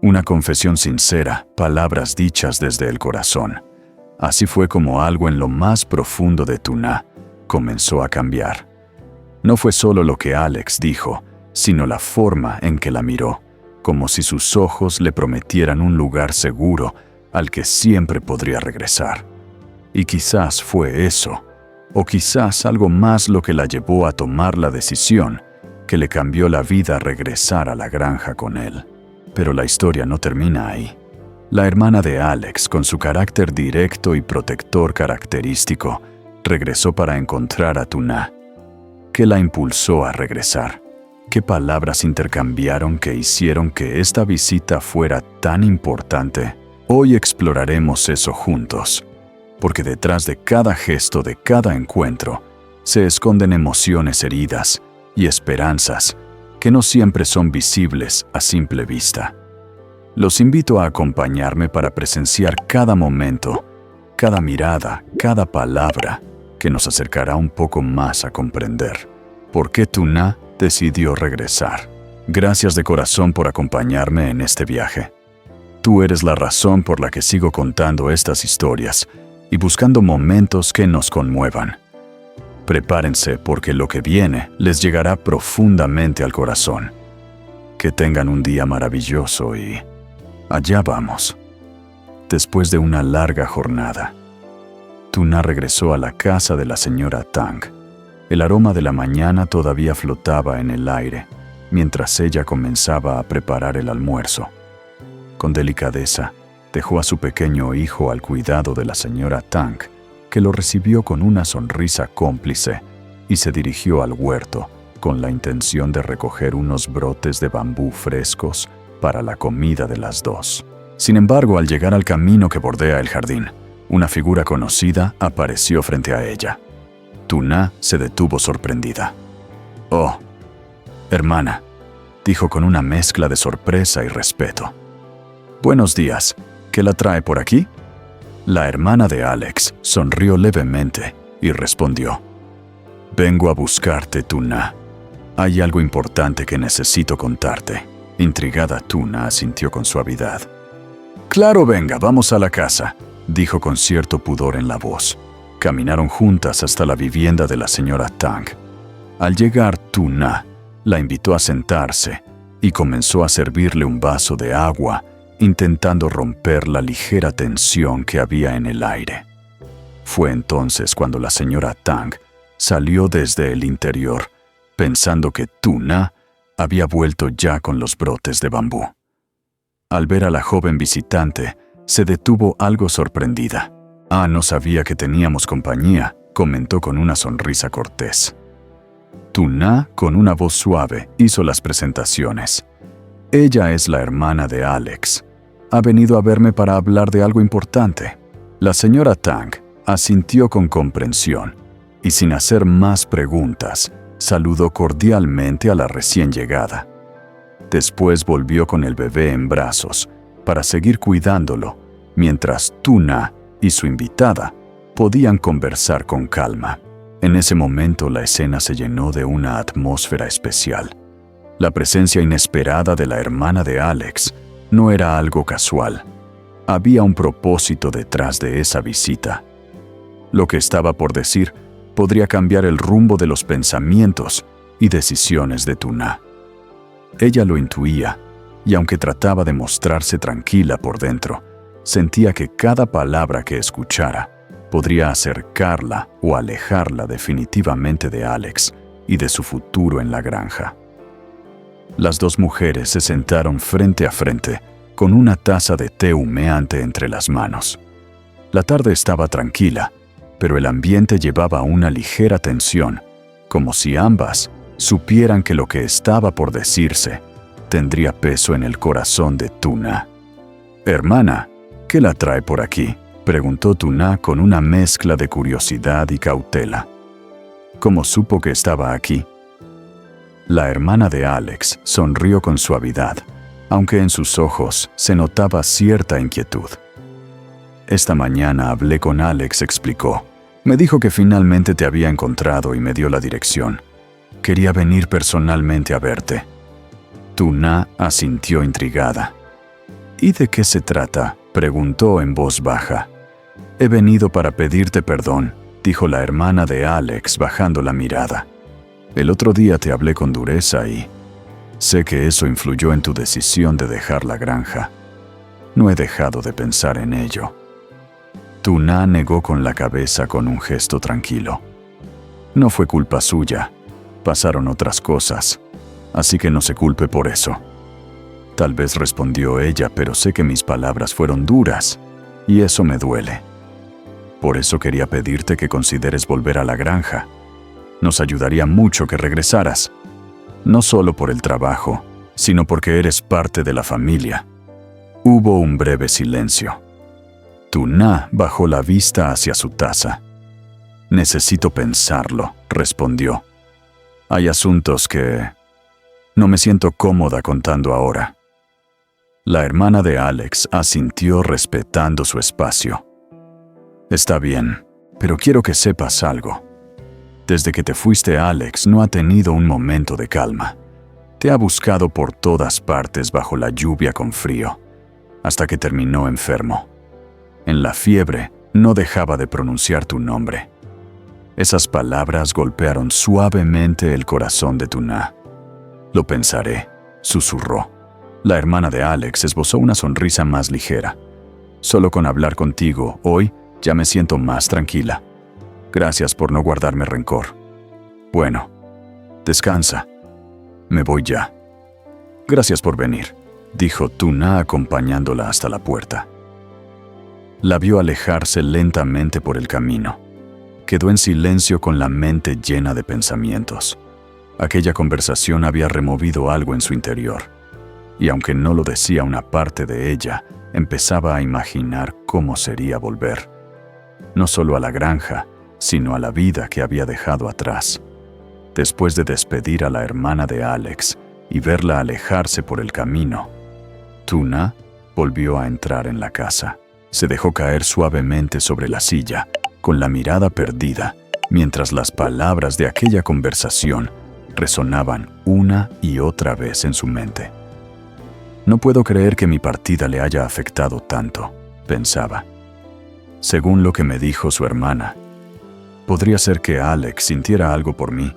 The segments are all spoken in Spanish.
Una confesión sincera, palabras dichas desde el corazón. Así fue como algo en lo más profundo de Tuna comenzó a cambiar. No fue solo lo que Alex dijo, sino la forma en que la miró, como si sus ojos le prometieran un lugar seguro al que siempre podría regresar. Y quizás fue eso, o quizás algo más lo que la llevó a tomar la decisión que le cambió la vida a regresar a la granja con él. Pero la historia no termina ahí. La hermana de Alex, con su carácter directo y protector característico, regresó para encontrar a Tuna. ¿Qué la impulsó a regresar? ¿Qué palabras intercambiaron que hicieron que esta visita fuera tan importante? Hoy exploraremos eso juntos, porque detrás de cada gesto, de cada encuentro, se esconden emociones heridas y esperanzas que no siempre son visibles a simple vista. Los invito a acompañarme para presenciar cada momento, cada mirada, cada palabra que nos acercará un poco más a comprender por qué Tuna decidió regresar. Gracias de corazón por acompañarme en este viaje. Tú eres la razón por la que sigo contando estas historias y buscando momentos que nos conmuevan. Prepárense porque lo que viene les llegará profundamente al corazón. Que tengan un día maravilloso y allá vamos. Después de una larga jornada, Tuna regresó a la casa de la señora Tang. El aroma de la mañana todavía flotaba en el aire, mientras ella comenzaba a preparar el almuerzo. Con delicadeza, dejó a su pequeño hijo al cuidado de la señora Tang, que lo recibió con una sonrisa cómplice y se dirigió al huerto con la intención de recoger unos brotes de bambú frescos para la comida de las dos. Sin embargo, al llegar al camino que bordea el jardín, una figura conocida apareció frente a ella. Tuna se detuvo sorprendida. «Oh, hermana», dijo con una mezcla de sorpresa y respeto. «Buenos días, ¿qué la trae por aquí?» La hermana de Alex sonrió levemente y respondió: «Vengo a buscarte, Tuna. Hay algo importante que necesito contarte». Intrigada, Tuna asintió con suavidad. «Claro, venga, vamos a la casa», dijo con cierto pudor en la voz. Caminaron juntas hasta la vivienda de la señora Tang. Al llegar, Tuna la invitó a sentarse y comenzó a servirle un vaso de agua, intentando romper la ligera tensión que había en el aire. Fue entonces cuando la señora Tang salió desde el interior, pensando que Tuna había vuelto ya con los brotes de bambú. Al ver a la joven visitante, se detuvo algo sorprendida. «Ah, no sabía que teníamos compañía», comentó con una sonrisa cortés. Tuna, con una voz suave, hizo las presentaciones. «Ella es la hermana de Alex. Ha venido a verme para hablar de algo importante». La señora Tang asintió con comprensión y, sin hacer más preguntas, saludó cordialmente a la recién llegada. Después volvió con el bebé en brazos para seguir cuidándolo, mientras Tuna y su invitada podían conversar con calma. En ese momento la escena se llenó de una atmósfera especial. La presencia inesperada de la hermana de Alex no era algo casual. Había un propósito detrás de esa visita. Lo que estaba por decir podría cambiar el rumbo de los pensamientos y decisiones de Tuna. Ella lo intuía, y aunque trataba de mostrarse tranquila por dentro, sentía que cada palabra que escuchara podría acercarla o alejarla definitivamente de Alex y de su futuro en la granja. Las dos mujeres se sentaron frente a frente, con una taza de té humeante entre las manos. La tarde estaba tranquila, pero el ambiente llevaba una ligera tensión, como si ambas supieran que lo que estaba por decirse tendría peso en el corazón de Tuna. «Hermana, ¿qué la trae por aquí?», preguntó Tuna con una mezcla de curiosidad y cautela. «¿Cómo supo que estaba aquí?». La hermana de Alex sonrió con suavidad, aunque en sus ojos se notaba cierta inquietud. «Esta mañana hablé con Alex», explicó. «Me dijo que finalmente te había encontrado y me dio la dirección. Quería venir personalmente a verte». Tuna asintió intrigada. ¿Y de qué se trata?, preguntó en voz baja. He venido para pedirte perdón, dijo la hermana de Alex bajando la mirada. El otro día te hablé con dureza y sé que eso influyó en tu decisión de dejar la granja. No he dejado de pensar en ello. Tuna negó con la cabeza con un gesto tranquilo. No fue culpa suya. Pasaron otras cosas, así que no se culpe por eso. Tal vez respondió ella, pero sé que mis palabras fueron duras, y eso me duele. Por eso quería pedirte que consideres volver a la granja. Nos ayudaría mucho que regresaras, no solo por el trabajo, sino porque eres parte de la familia. Hubo un breve silencio. Tuna bajó la vista hacia su taza. Necesito pensarlo, respondió. Hay asuntos que no me siento cómoda contando ahora. La hermana de Alex asintió respetando su espacio. Está bien, pero quiero que sepas algo. Desde que te fuiste, Alex no ha tenido un momento de calma. Te ha buscado por todas partes bajo la lluvia con frío, hasta que terminó enfermo. En la fiebre no dejaba de pronunciar tu nombre. Esas palabras golpearon suavemente el corazón de Tuna. Lo pensaré, susurró. La hermana de Alex esbozó una sonrisa más ligera. Solo con hablar contigo hoy ya me siento más tranquila. Gracias por no guardarme rencor. Bueno, descansa. Me voy ya. Gracias por venir, dijo Tuna acompañándola hasta la puerta. La vio alejarse lentamente por el camino. Quedó en silencio con la mente llena de pensamientos. Aquella conversación había removido algo en su interior. Y aunque no lo decía una parte de ella, empezaba a imaginar cómo sería volver. No solo a la granja, sino a la vida que había dejado atrás. Después de despedir a la hermana de Alex y verla alejarse por el camino, Tuna volvió a entrar en la casa. Se dejó caer suavemente sobre la silla, con la mirada perdida, mientras las palabras de aquella conversación resonaban una y otra vez en su mente. No puedo creer que mi partida le haya afectado tanto, pensaba. Según lo que me dijo su hermana, podría ser que Alex sintiera algo por mí.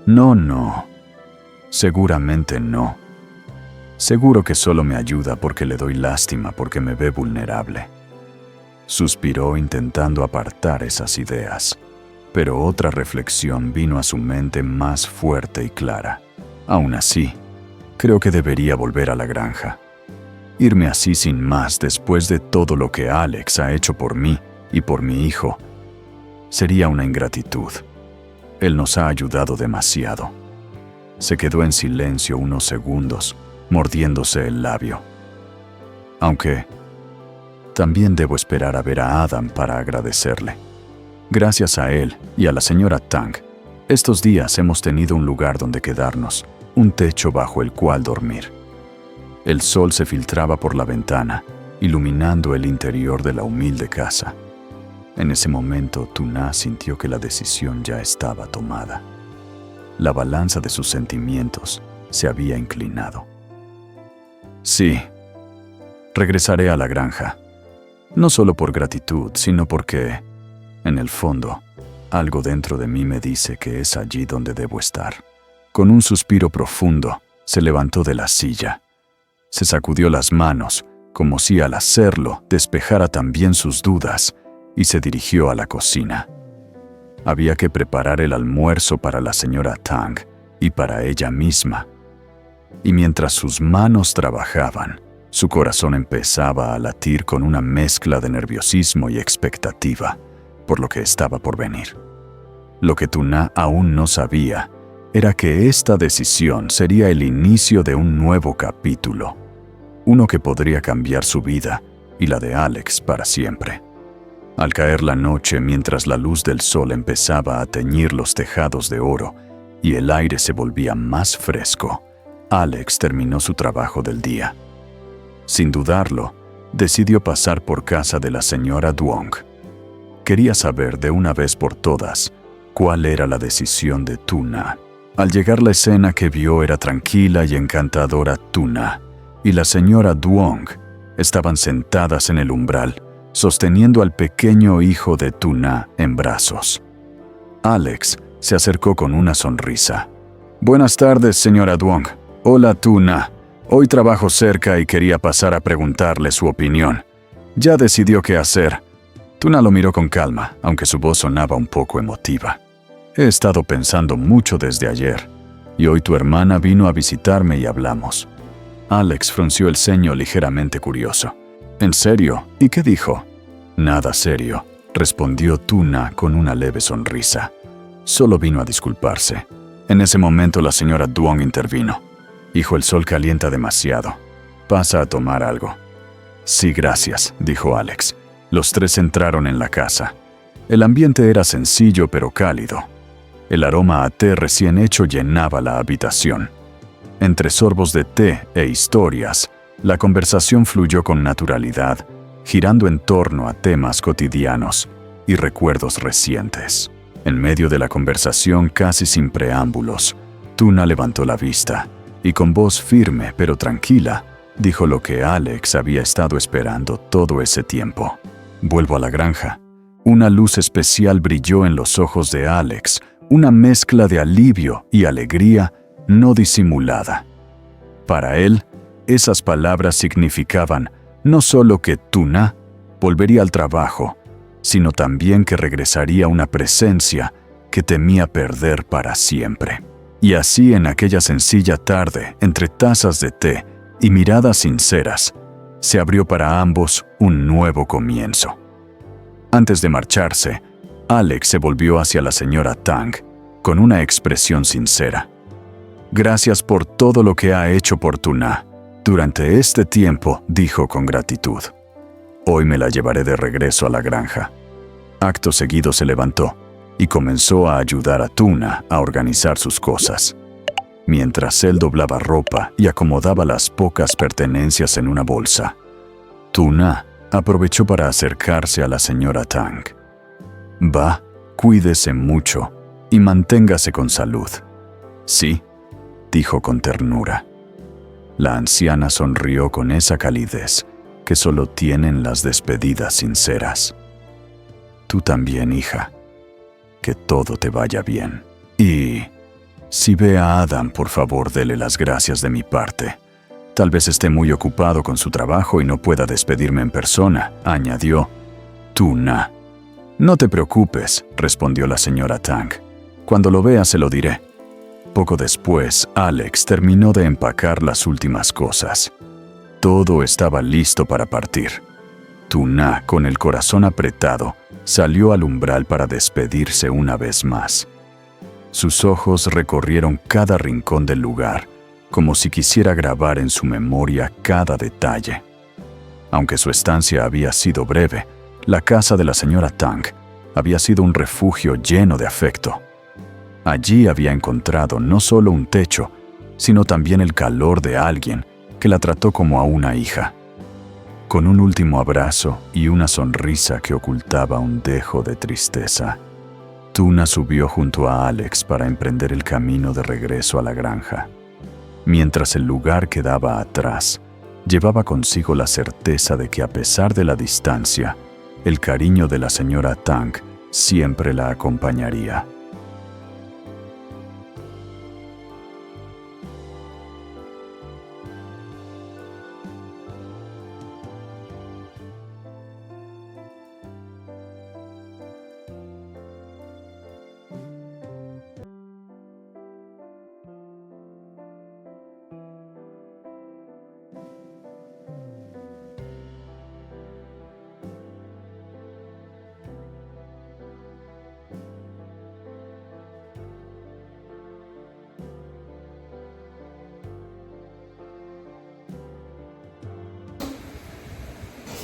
No. Seguramente no. Seguro que solo me ayuda porque le doy lástima porque me ve vulnerable. Suspiró intentando apartar esas ideas, pero otra reflexión vino a su mente más fuerte y clara. Aún así, creo que debería volver a la granja. Irme así sin más después de todo lo que Alex ha hecho por mí y por mi hijo sería una ingratitud. Él nos ha ayudado demasiado. Se quedó en silencio unos segundos, mordiéndose el labio. Aunque también debo esperar a ver a Adam para agradecerle. Gracias a él y a la señora Tang, estos días hemos tenido un lugar donde quedarnos, un techo bajo el cual dormir. El sol se filtraba por la ventana, iluminando el interior de la humilde casa. En ese momento, Tuna sintió que la decisión ya estaba tomada. La balanza de sus sentimientos se había inclinado. Sí, regresaré a la granja. No solo por gratitud, sino porque, en el fondo, algo dentro de mí me dice que es allí donde debo estar. Con un suspiro profundo, se levantó de la silla. Se sacudió las manos, como si al hacerlo despejara también sus dudas, y se dirigió a la cocina. Había que preparar el almuerzo para la señora Tang y para ella misma. Y mientras sus manos trabajaban, su corazón empezaba a latir con una mezcla de nerviosismo y expectativa por lo que estaba por venir. Lo que Tuna aún no sabía era que esta decisión sería el inicio de un nuevo capítulo, uno que podría cambiar su vida y la de Alex para siempre. Al caer la noche, mientras la luz del sol empezaba a teñir los tejados de oro y el aire se volvía más fresco, Alex terminó su trabajo del día. Sin dudarlo, decidió pasar por casa de la señora Duong. Quería saber de una vez por todas cuál era la decisión de Tuna. Al llegar la escena que vio era tranquila y encantadora. Tuna y la señora Duong estaban sentadas en el umbral, sosteniendo al pequeño hijo de Tuna en brazos. Alex se acercó con una sonrisa. «Buenas tardes, señora Duong. Hola, Tuna. Hoy trabajo cerca y quería pasar a preguntarle su opinión. ¿Ya decidió qué hacer?» Tuna lo miró con calma, aunque su voz sonaba un poco emotiva. «He estado pensando mucho desde ayer, y hoy tu hermana vino a visitarme y hablamos». Alex frunció el ceño ligeramente curioso. «¿En serio? ¿Y qué dijo?» «Nada serio», respondió Tuna con una leve sonrisa. «Solo vino a disculparse». En ese momento la señora Duong intervino. «Hijo, el sol calienta demasiado. Pasa a tomar algo». «Sí, gracias», dijo Alex. Los tres entraron en la casa. El ambiente era sencillo pero cálido. El aroma a té recién hecho llenaba la habitación. Entre sorbos de té e historias, la conversación fluyó con naturalidad, girando en torno a temas cotidianos y recuerdos recientes. En medio de la conversación, casi sin preámbulos, Tuna levantó la vista y con voz firme pero tranquila, dijo lo que Alex había estado esperando todo ese tiempo. «Vuelvo a la granja». Una luz especial brilló en los ojos de Alex, una mezcla de alivio y alegría no disimulada. Para él, esas palabras significaban no solo que Tuna volvería al trabajo, sino también que regresaría una presencia que temía perder para siempre. Y así, en aquella sencilla tarde, entre tazas de té y miradas sinceras, se abrió para ambos un nuevo comienzo. Antes de marcharse, Alex se volvió hacia la señora Tang con una expresión sincera. «Gracias por todo lo que ha hecho por Tuna. Durante este tiempo», dijo con gratitud. «Hoy me la llevaré de regreso a la granja». Acto seguido se levantó y comenzó a ayudar a Tuna a organizar sus cosas. Mientras él doblaba ropa y acomodaba las pocas pertenencias en una bolsa, Tuna aprovechó para acercarse a la señora Tang. «Va, cuídese mucho y manténgase con salud». «Sí», dijo con ternura. La anciana sonrió con esa calidez que solo tienen las despedidas sinceras. «Tú también, hija. Que todo te vaya bien. Y si ve a Adam, por favor, dele las gracias de mi parte. Tal vez esté muy ocupado con su trabajo y no pueda despedirme en persona», añadió Tuna. «No te preocupes», respondió la señora Tang. «Cuando lo vea se lo diré». Poco después, Alex terminó de empacar las últimas cosas. Todo estaba listo para partir. Tuna, con el corazón apretado, salió al umbral para despedirse una vez más. Sus ojos recorrieron cada rincón del lugar, como si quisiera grabar en su memoria cada detalle. Aunque su estancia había sido breve, la casa de la señora Tang había sido un refugio lleno de afecto. Allí había encontrado no solo un techo, sino también el calor de alguien que la trató como a una hija. Con un último abrazo y una sonrisa que ocultaba un dejo de tristeza, Tuna subió junto a Alex para emprender el camino de regreso a la granja. Mientras el lugar quedaba atrás, llevaba consigo la certeza de que a pesar de la distancia, el cariño de la señora Tang siempre la acompañaría.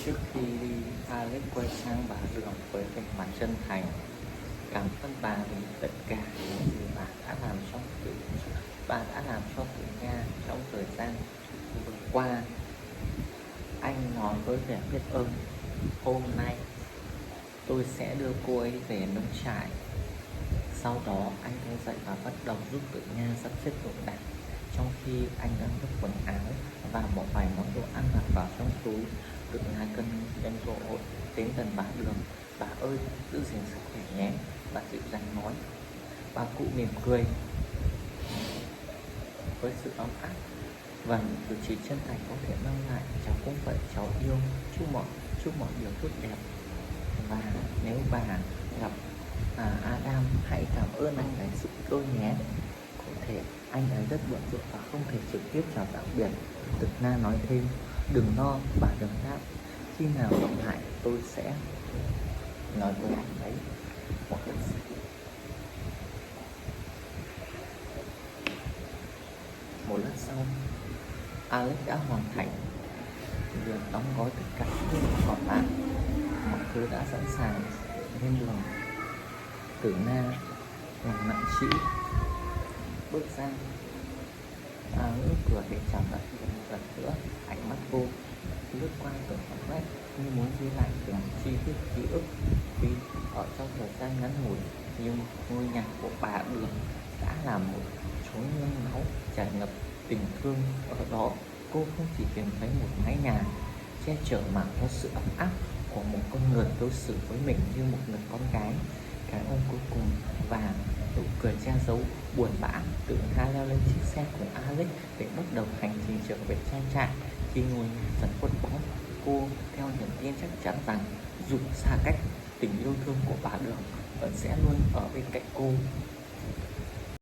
Trước khi đi, Alex quay sang bà Lượng với vẻ mặt chân thành. Cảm ơn bà vì tất cả những gì bà đã làm cho tử Nga trong thời gian vừa qua. Anh nói với vẻ biết ơn. Hôm nay tôi sẽ đưa cô ấy về nông trại. Sau đó anh đứng dậy và bắt đầu giúp tử Nga sắp xếp đồ đạc, trong khi anh đang vứt quần áo và bỏ vài món đồ ăn vặt vào trong túi. Tưởng Nga cân nhân cơ hội đến gần bà Đường. Bà ơi, giữ gìn sức khỏe nhé, bà dịu dàng nói. Bà cụ mỉm cười với sự ấm áp và những cử chỉ chân thành có thể mang lại cháu cũng vậy, cháu yêu, chúc mọi điều tốt đẹp. Và nếu bà gặp Adam, hãy cảm ơn anh ấy giúp tôi nhé. Có thể anh ấy rất bận rộn và không thể trực tiếp chào tạm biệt. Thực Na nói thêm. Đừng lo, bà Đường đáp. Khi nào gặp lại tôi sẽ nói với anh ấy. Một lát sau, Alex đã hoàn thành việc đóng gói tất cả những vật còn lại. Mọi thứ đã sẵn sàng lên đường. Tử Na lòng nặng trĩu bước ra ngưỡng cửa để chào tạm biệt một lần nữa. Ánh mắt cô lướt qua từng khoảng cách như muốn ghi lại từng chi tiết ký ức. Vì ở trong thời gian ngắn ngủi, nhưng ngôi nhà của bà Đường đã là một chốn nương náu tràn ngập tình thương. Ở đó, cô không chỉ tìm thấy một mái nhà che chở mà có sự ấm áp của một con người đối xử với mình như một người con gái. Cái ôm cuối cùng và nụ cười che giấu buồn bã. Tự Ha leo lên chiếc xe cùng Alex để bắt đầu hành trình trở về trang trại. Khi ngôi nhà dần khuất bóng, cô theo niềm tin chắc chắn rằng dù xa cách, tình yêu thương của bà Đường vẫn sẽ luôn ở bên cạnh cô.